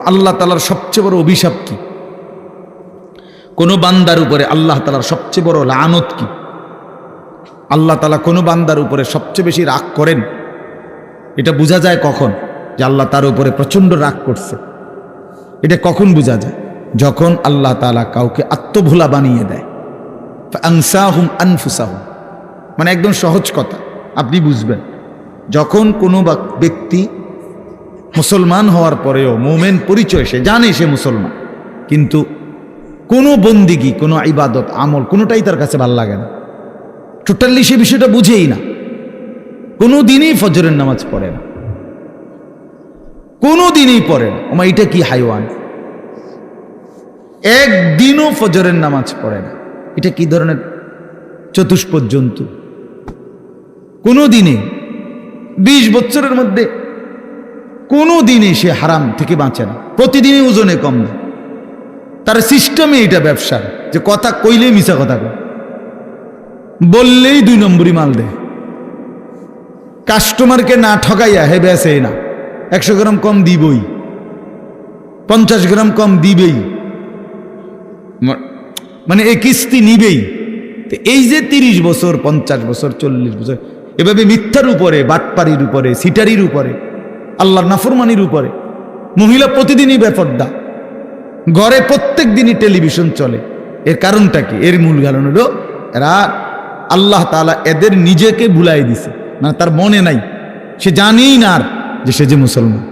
আল্লাহ তাআলার সবচেয়ে বড় অভিশাপ কি? কোন বান্দার উপরে আল্লাহ তাআলার সবচেয়ে বড় লানত কি? আল্লাহ তাআলা কোন বান্দার উপরে সবচেয়ে বেশি রাগ করেন, এটা বোঝা যায় কখন? যে আল্লাহ তার উপরে প্রচন্ড রাগ করছে। এটা কখন বোঝা যায়? যখন আল্লাহ তাআলা কাউকে আত্মভোলা বানিয়ে দেয়। ফাআনসাহুম আনফুসাহুম, মানে একদম সহজ কথা, আপনি বুঝবেন। যখন কোনো ব্যক্তি মুসলমান হওয়ার পরেও মুমিন পরিচয়, সে জানে সে মুসলমান, কিন্তু কোনো বন্দিগি, কোনো ইবাদত আমল কোনোটাই তার কাছে ভালো লাগে না, টোটালি সে বিষয়টা বুঝেই না। কোনো দিনই ফজরের নামাজ পড়ে না, কোনো দিনই পড়ে না। ওমা এটা কি হাইওয়ান! একদিনও ফজরের নামাজ পড়ে না, এটা কি ধরনের চতুষ্পদ জন্তু! কোনো দিনে 20 বছরের মধ্যে কোনো দিনে সে হারাম থেকে বাঁচে না, প্রতিদিনই ওজনে কম না। তার সিস্টেমে এটা ব্যবসার, যে কথা কইলেই মিছা কথা কয়, বললেই 2 নম্বরই মাল দেয়, কাস্টমারকে না ঠকাইয়া হে বেসে না। 100 গ্রাম কম দিবই, 50 গ্রাম কম দিবেই, মানে এই কিস্তি নিবেই। এই যে 30 বছর, 50 বছর, 40 বছর এভাবে মিথ্যার উপরে, বাটপাড়ির উপরে, সিটারির উপরে, আল্লাহর নাফরমানির উপরে, মহিলা প্রতিদিনই বেপর্দা, ঘরে প্রত্যেক দিনই টেলিভিশন চলে। এর কারণটা কি? এর মূল কারণ হলো এরা, আল্লাহ তাআলা এদের নিজেকে ভুলাই দিছে, মানে তার মনে নাই, সে জানেই না আর যে সে যে মুসলমান।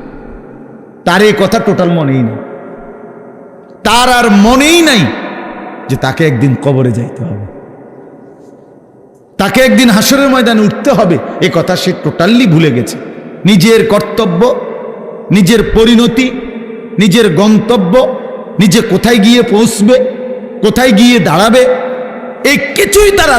তার এই কথা টোটাল মনেই নেই, তার আর মনেই নাই যে তাকে একদিন কবরে যাইতে হবে, তাকে একদিন হাসরের ময়দানে উঠতে হবে। এ কথা সে টোটালি ভুলে গেছে। নিজের কর্তব্য, নিজের পরিণতি, নিজের গন্তব্য, নিজে কোথায় গিয়ে পৌঁছবে, কোথায় গিয়ে দাঁড়াবে, এই কিছুই তার